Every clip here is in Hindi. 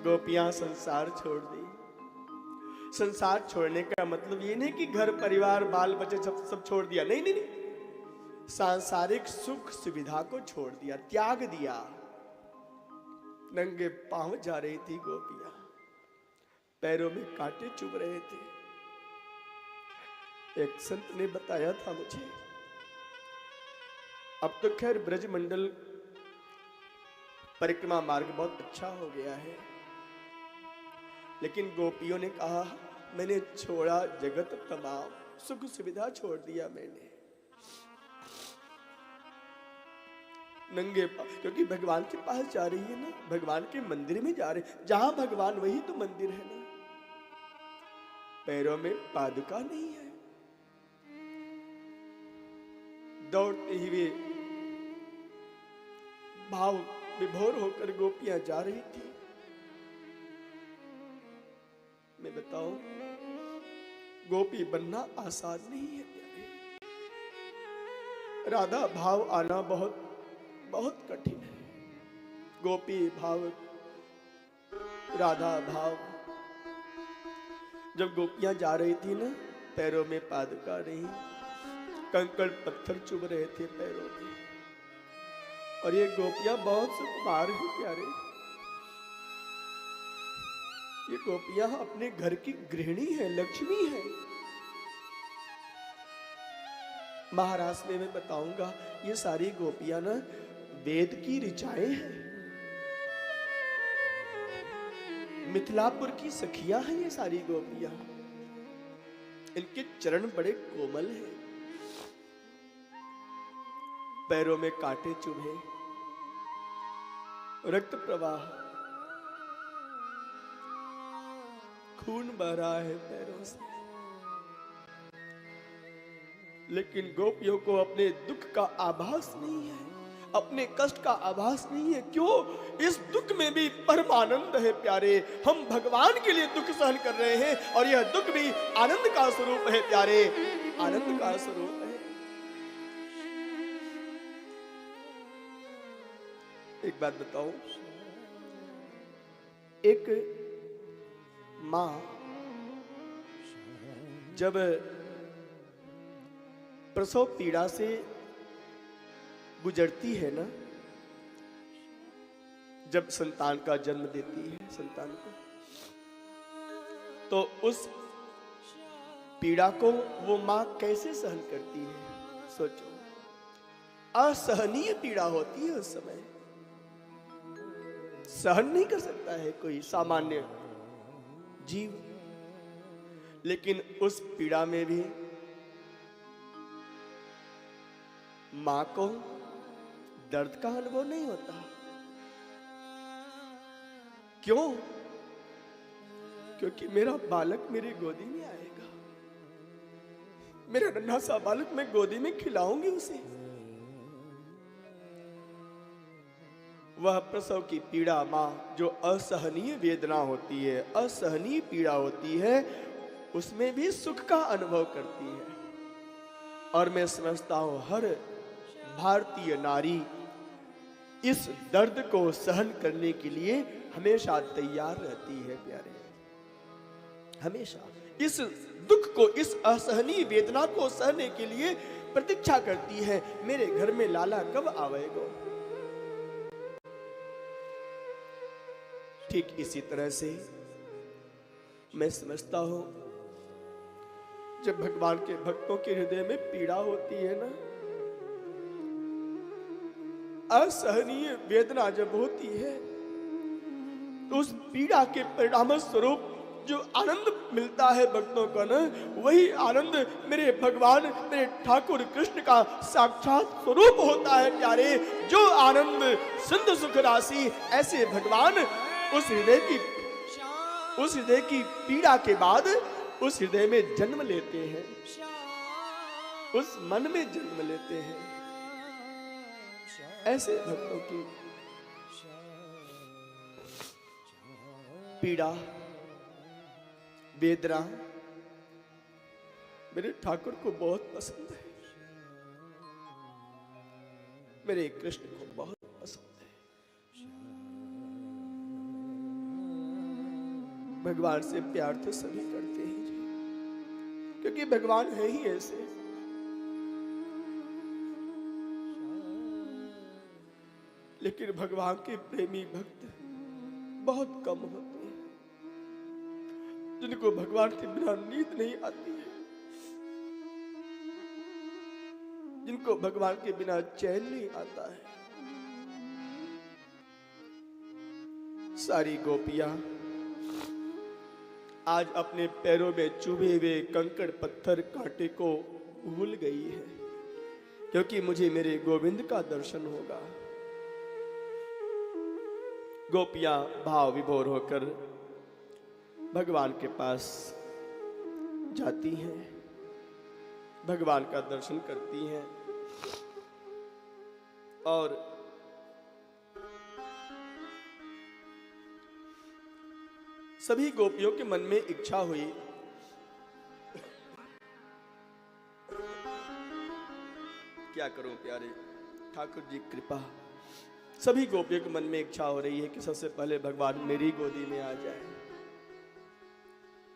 गोपियां संसार छोड़ दी। संसार छोड़ने का मतलब ये नहीं कि घर परिवार बाल बच्चे सब छोड़ दिया, नहीं नहीं नहीं। सांसारिक सुख सुविधा को छोड़ दिया, त्याग दिया। नंगे पांव जा रही थी गोपियां, पैरों में कांटे चुभ रहे थे। एक संत ने बताया था मुझे, अब तो खैर ब्रजमंडल परिक्रमा मार्ग बहुत अच्छा हो गया है, लेकिन गोपियों ने कहा मैंने छोड़ा जगत तमाम, सुख सुविधा छोड़ दिया मैंने, नंगे क्योंकि भगवान के पास जा रही है ना, भगवान के मंदिर में जा रहे, जहां भगवान वही तो मंदिर है ना। पैरों में पादुका नहीं है। दौड़ते हुए भाव विभोर होकर गोपियां जा रही थी। मैं बताऊं, गोपी बनना आसान नहीं है प्यारे। राधा भाव आना बहुत बहुत कठिन है। गोपी भाव, राधा भाव। जब गोपियां जा रही थी ना, पैरों में पादुका नहीं, कंकड़ पत्थर चुभ रहे थे पैरों में, और ये गोपियां बहुत सुकुमार हैं प्यारे। ये गोपियां अपने घर की गृहिणी है, लक्ष्मी है। महाराष्ट्र में मैं बताऊंगा, ये सारी गोपियां ना वेद की ऋचाएं हैं, मिथिलापुर की सखियां हैं ये सारी गोपियां। इनके चरण बड़े कोमल हैं, पैरों में कांटे चुभे, रक्त प्रवाह, खून बह रहा है पैरों से, लेकिन गोपियों को अपने दुख का आभास नहीं है, अपने कष्ट का आभास नहीं है। क्यों? इस दुख में भी परमानंद है प्यारे। हम भगवान के लिए दुख सहन कर रहे हैं, और यह दुख भी आनंद का स्वरूप है प्यारे, आनंद का स्वरूप है। एक बात बताऊं, एक मां जब प्रसव पीड़ा से गुजरती है ना, जब संतान का जन्म देती है संतान को, तो उस पीड़ा को वो मां कैसे सहन करती है? सोचो, असहनीय पीड़ा होती है उस समय, सहन नहीं कर सकता है कोई सामान्य जीव। लेकिन उस पीड़ा में भी मां को दर्द का अनुभव नहीं होता। क्यों? क्योंकि मेरा बालक मेरी गोदी में आएगा, मेरा नन्हा सा बालक, मैं गोदी में खिलाऊंगी उसे। वह प्रसव की पीड़ा मां, जो असहनीय वेदना होती है, असहनीय पीड़ा होती है, उसमें भी सुख का अनुभव करती है। और मैं समझता हूं हर भारतीय नारी इस दर्द को सहन करने के लिए हमेशा तैयार रहती है प्यारे, हमेशा इस दुख को, इस असहनीय वेदना को सहने के लिए प्रतीक्षा करती है, मेरे घर में लाला कब आवेगा। ठीक इसी तरह से मैं समझता हूं, जब भगवान के भक्तों के हृदय में पीड़ा होती है ना, असहनीय वेदना जब होती है, तो उस पीड़ा के परिणाम स्वरूप जो आनंद मिलता है भक्तों को ना, वही आनंद मेरे भगवान, मेरे ठाकुर कृष्ण का साक्षात स्वरूप होता है प्यारे। जो आनंद सिंधु सुख राशि, ऐसे भगवान उस हृदय की पीड़ा के बाद उस हृदय में जन्म लेते हैं, उस मन में जन्म लेते हैं। ऐसे भक्तों की पीड़ा, वेदना मेरे ठाकुर को बहुत पसंद है, मेरे कृष्ण को बहुत पसंद है। भगवान से प्यार तो सभी करते हैं जी, क्योंकि भगवान है ही ऐसे। लेकिन भगवान के प्रेमी भक्त बहुत कम होते हैं, जिनको भगवान के बिना नींद नहीं आती है, जिनको भगवान के बिना चैन नहीं आता है। सारी गोपियां आज अपने पैरों में चुभे हुए कंकड़ पत्थर कांटे को भूल गई है, क्योंकि मुझे मेरे गोविंद का दर्शन होगा। गोपियां भाव विभोर होकर भगवान के पास जाती हैं, भगवान का दर्शन करती हैं और सभी गोपियों के मन में इच्छा हुई क्या करूं प्यारे ठाकुर जी कृपा। सभी गोपियों के मन में इच्छा हो रही है कि सबसे पहले भगवान मेरी गोदी में आ जाए,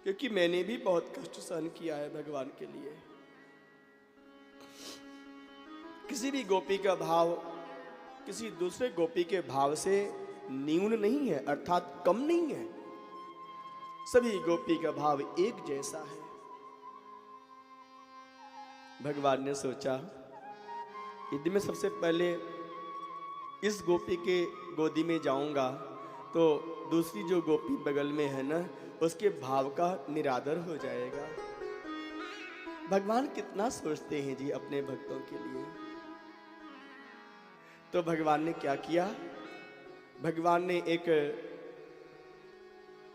क्योंकि मैंने भी बहुत कष्ट सहन किया है भगवान के लिए। किसी भी गोपी का भाव किसी दूसरे गोपी के भाव से न्यून नहीं है, अर्थात कम नहीं है। सभी गोपी का भाव एक जैसा है। भगवान ने सोचा यदि मैं सबसे पहले इस गोपी के गोदी में जाऊंगा तो दूसरी जो गोपी बगल में है ना, उसके भाव का निरादर हो जाएगा। भगवान कितना सोचते हैं जी अपने भक्तों के लिए। तो भगवान ने क्या किया, भगवान ने एक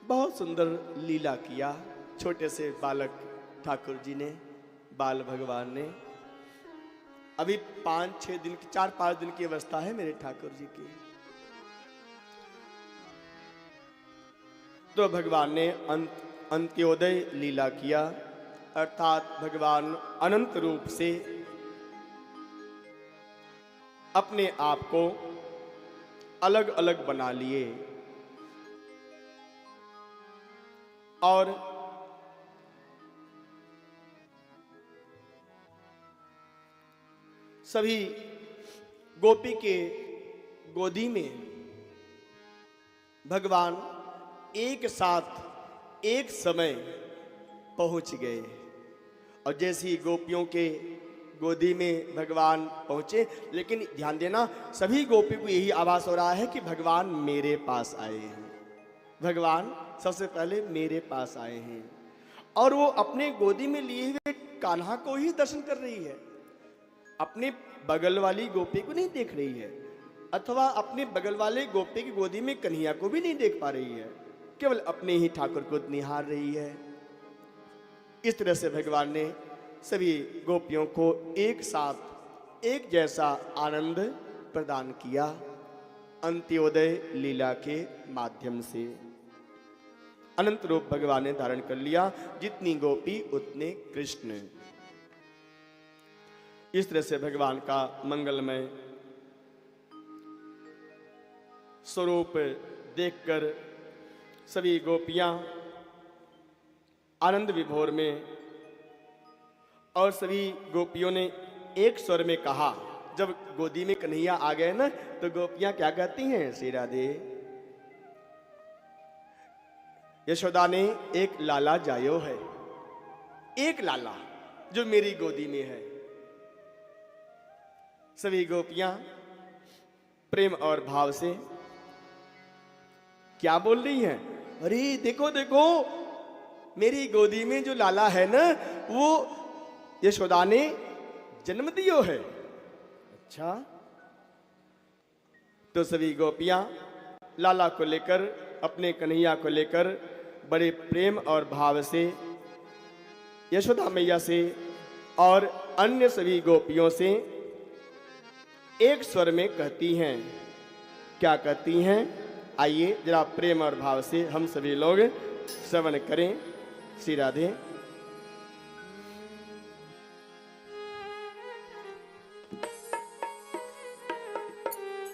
बहुत सुंदर लीला किया। छोटे से बालक ठाकुर जी ने, बाल भगवान ने, अभी 5-6 दिन की 4-5 दिन की अवस्था है मेरे ठाकुर जी की। तो भगवान ने अंत्योदय लीला किया, अर्थात भगवान अनंत रूप से अपने आप को अलग अलग बना लिए और सभी गोपी के गोदी में भगवान एक साथ एक समय पहुंच गए। और जैसे ही गोपियों के गोदी में भगवान पहुंचे, लेकिन ध्यान देना सभी गोपी को यही आभास हो रहा है कि भगवान मेरे पास आए हैं, भगवान सबसे पहले मेरे पास आए हैं। और वो अपने गोदी में लिए हुए कान्हा को ही दर्शन कर रही है, अपने बगल वाली गोपी को नहीं देख रही है, अथवा अपने बगल वाले गोपी की गोदी में कन्हैया को भी नहीं देख पा रही है, केवल अपने ही ठाकुर को निहार रही है। इस तरह से भगवान ने सभी गोपियों को एक साथ एक जैसा आनंद प्रदान किया अंत्योदय लीला के माध्यम से। अनंत रूप भगवान ने धारण कर लिया, जितनी गोपी उतने कृष्ण। इस तरह से भगवान का मंगलमय स्वरूप देखकर सभी गोपियां आनंद विभोर में, और सभी गोपियों ने एक स्वर में कहा, जब गोदी में कन्हैया आ गए ना, तो गोपियां क्या कहती हैं, श्री राधे। यशोदा ने एक लाला जायो है, एक लाला जो मेरी गोदी में है। सभी गोपियां प्रेम और भाव से क्या बोल रही हैं, अरे देखो देखो मेरी गोदी में जो लाला है ना, वो यशोदा ने जन्म दियो है। अच्छा, तो सभी गोपियां लाला को लेकर, अपने कन्हैया को लेकर बड़े प्रेम और भाव से यशोदा मैया से और अन्य सभी गोपियों से एक स्वर में कहती हैं। क्या कहती हैं, आइए जरा प्रेम और भाव से हम सभी लोग श्रवण करें। श्री राधे।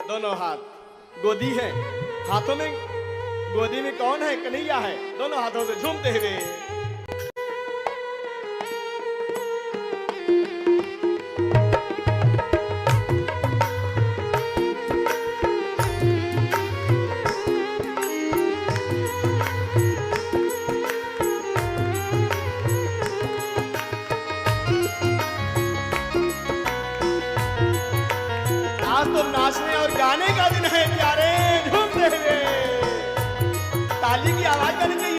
दोनों हाथ गोदी है, हाथों में गोदी में कौन है? कन्हैया है। दोनों हाथों से झूमते हुए आज तो नाचने और गाने का दिन है प्यारे, झूमते हुए ताली की आवाज करनी चाहिए।